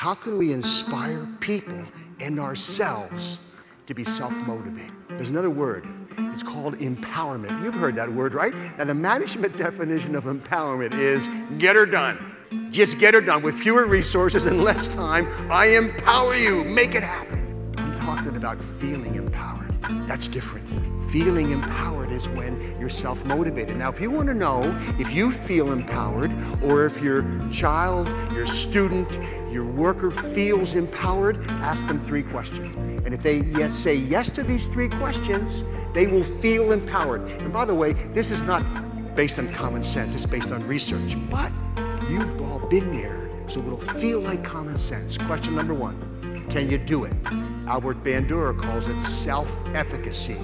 how can we inspire people and ourselves to be self-motivated? There's another word. It's called empowerment. You've heard that word, right? Now, the management definition of empowerment is get her done. Just get her done with fewer resources and less time. I empower you. Make it happen. I'm talking about feeling empowered. That's different. Feeling empowered is when you're self-motivated. Now, if you want to know if you feel empowered, or if your child, your student, your worker feels empowered, ask them 3 questions. And if they say yes to these 3 questions, they will feel empowered. And by the way, this is not based on common sense, it's based on research. But you've all been there, so it'll feel like common sense. Question number 1, can you do it? Albert Bandura calls it self-efficacy.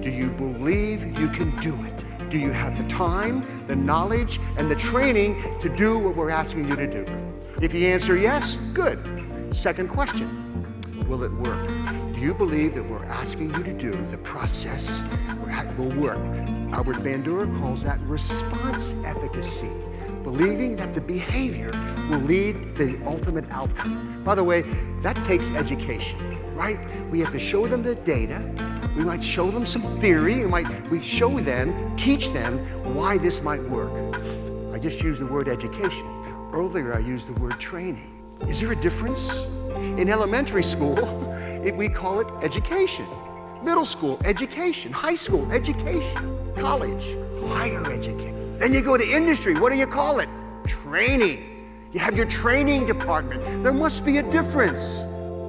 Do you believe you can do it? Do you have the time, the knowledge, and the training to do what we're asking you to do? If you answer yes, good. Second question, will it work? Do you believe that we're asking you to do the process will work? Albert Bandura calls that response efficacy, believing that the behavior will lead to the ultimate outcome. By the way, that takes education, right? We have to show them the data. We might show them some theory. We show them, teach them why this might work. I just used the word education. Earlier, I used the word training. Is there a difference? In elementary school, we call it education. Middle school, education. High school, education. College, higher education. Then you go to industry. What do you call it? Training. You have your training department. There must be a difference.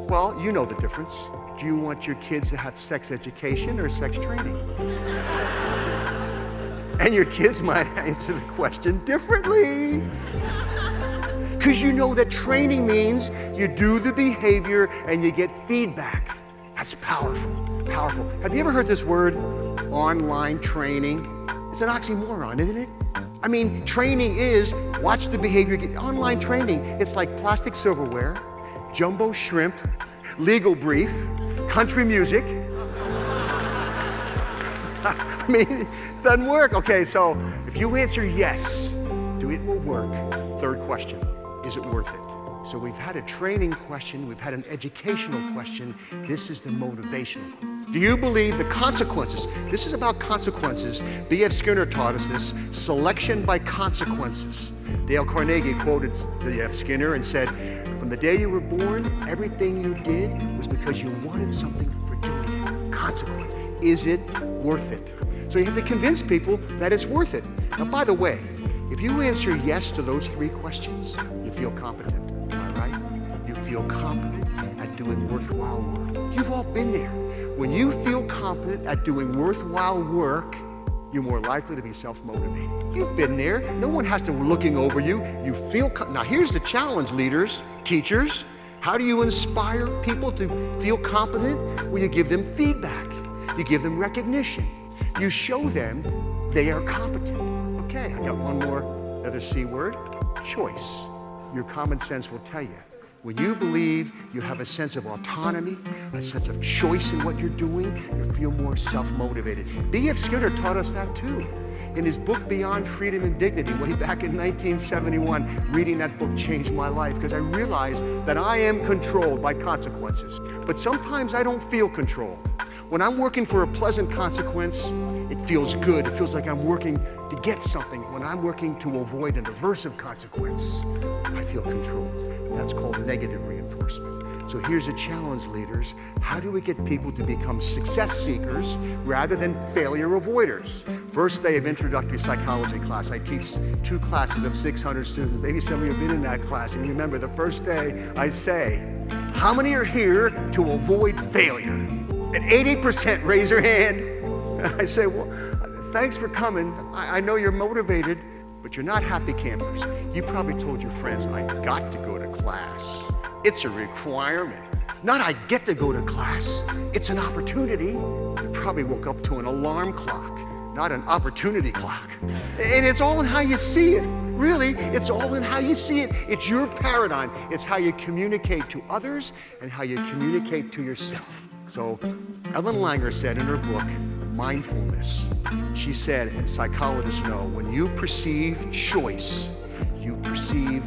Well, you know the difference. Do you want your kids to have sex education or sex training? And your kids might answer the question differently. Because you know that training means you do the behavior and you get feedback. That's powerful, powerful. Have you ever heard this word, online training? It's an oxymoron, isn't it? I mean, training is watch the behavior, get online training. It's like plastic silverware, jumbo shrimp, legal brief, country music. I mean, it doesn't work. Okay, so if you answer yes, it will work. Third question, is it worth it? So we've had a training question, we've had an educational question. This is the motivational question. Do you believe the consequences? This is about consequences. B.F. Skinner taught us this, selection by consequences. Dale Carnegie quoted B.F. Skinner and said, from the day you were born, everything you did was because you wanted something for doing it. Consequence. Is it worth it? So you have to convince people that it's worth it. Now, by the way, if you answer yes to those 3 questions, you feel competent. Am I right? You feel competent at doing worthwhile work. You've all been there. When you feel competent at doing worthwhile work, you're more likely to be self-motivated. You've been there. No one has to be looking over you. You feel now here's the challenge, leaders, teachers. How do you inspire people to feel competent? Well, you give them feedback. You give them recognition. You show them they are competent. Okay, I got one more, another C word, choice. Your common sense will tell you. When you believe you have a sense of autonomy, a sense of choice in what you're doing, you feel more self-motivated. B.F. Skinner taught us that too. In his book, Beyond Freedom and Dignity, way back in 1971, reading that book changed my life because I realized that I am controlled by consequences. But sometimes I don't feel controlled. When I'm working for a pleasant consequence, it feels good. It feels like I'm working to get something. When I'm working to avoid an aversive consequence, I feel controlled. That's called negative reinforcement. So here's a challenge, leaders. How do we get people to become success seekers rather than failure avoiders? First day of introductory psychology class. I teach 2 classes of 600 students. Maybe some of you have been in that class. And you remember the first day I say, how many are here to avoid failure? And 80% raise their hand. And I say, well, thanks for coming. I know you're motivated, but you're not happy campers. You probably told your friends, I got to go to class. It's a requirement. Not I get to go to class. It's an opportunity. You probably woke up to an alarm clock, not an opportunity clock. And it's all in how you see it. Really, it's all in how you see it. It's your paradigm. It's how you communicate to others and how you communicate to yourself. So Ellen Langer said in her book, Mindfulness, she said, and psychologists know, when you perceive choice, you perceive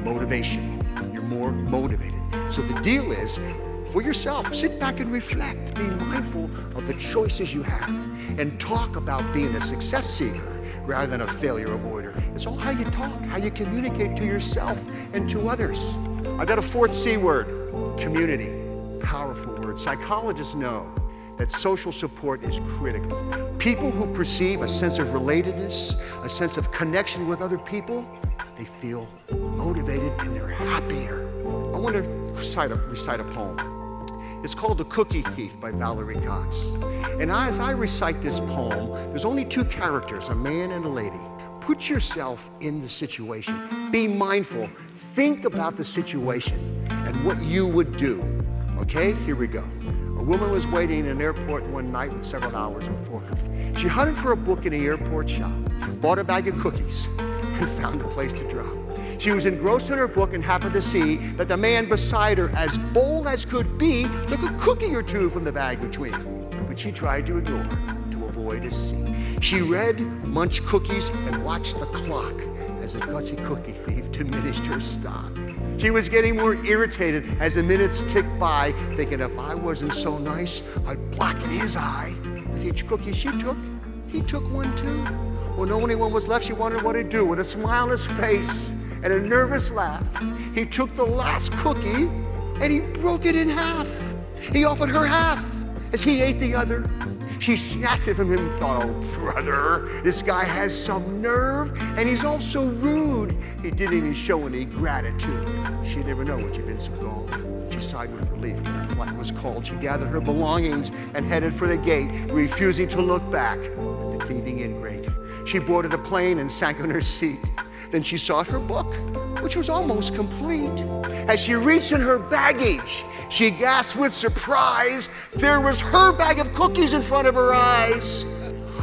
motivation. You're more motivated. So the deal is, for yourself, sit back and reflect. Be mindful of the choices you have and talk about being a success seeker rather than a failure avoider. It's all how you talk, how you communicate to yourself and to others. I've got a fourth C word, community. Powerful word. Psychologists know that social support is critical. People who perceive a sense of relatedness, a sense of connection with other people, they feel motivated and they're happier. I want to recite a poem. It's called The Cookie Thief by Valerie Cox. And as I recite this poem, there's only two characters, a man and a lady. Put yourself in the situation. Be mindful. Think about the situation and what you would do. Okay, here we go. A woman was waiting in an airport one night with several hours before her. She hunted for a book in the airport shop, bought a bag of cookies, and found a place to drop. She was engrossed in her book and happened to see that the man beside her, as bold as could be, took a cookie or two from the bag between, but she tried to ignore to avoid a scene. She read, munched cookies, and watched the clock as the gutsy cookie thief diminished her stock. She was getting more irritated as the minutes ticked by, thinking if I wasn't so nice, I'd blacken his eye. With each cookie she took, he took one too. When only one was left, she wondered what he'd do. With a smile on his face and a nervous laugh, he took the last cookie and he broke it in half. He offered her half as he ate the other. She snatched it from him and thought, oh, brother, this guy has some nerve, and he's also rude. He didn't even show any gratitude. She'd never know what she'd been so galled. She sighed with relief when her flight was called. She gathered her belongings and headed for the gate, refusing to look back at the thieving ingrate. She boarded the plane and sank on her seat. Then she sought her book, which was almost complete. As she reached in her baggage, she gasped with surprise. There was her bag of cookies in front of her eyes.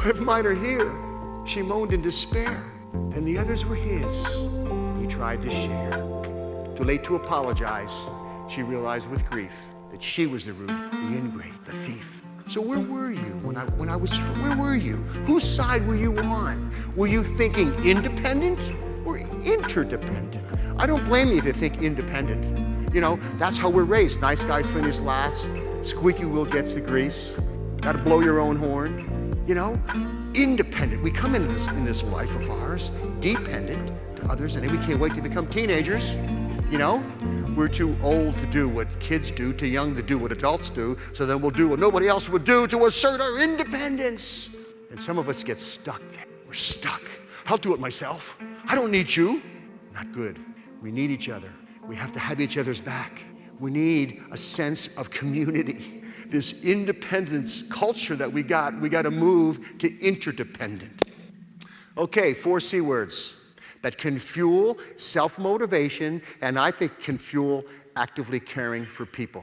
If mine are here, she moaned in despair, and the others were his. He tried to share. Too late to apologize, she realized with grief that she was the rude, the ingrate, the thief. So where were you where were you? Whose side were you on? Were you thinking independent or interdependent? I don't blame you if you think independent. You know, that's how we're raised. Nice guys finish last. Squeaky wheel gets the grease. Got to blow your own horn. You know, independent. We come in this life of ours, dependent to others, and then we can't wait to become teenagers. You know, we're too old to do what kids do, too young to do what adults do, so then we'll do what nobody else would do to assert our independence. And some of us get stuck there. We're stuck. I'll do it myself. I don't need you. Not good. We need each other. We have to have each other's back. We need a sense of community. This independence culture that we got to move to interdependent. Okay, 4 C words that can fuel self-motivation and I think can fuel actively caring for people.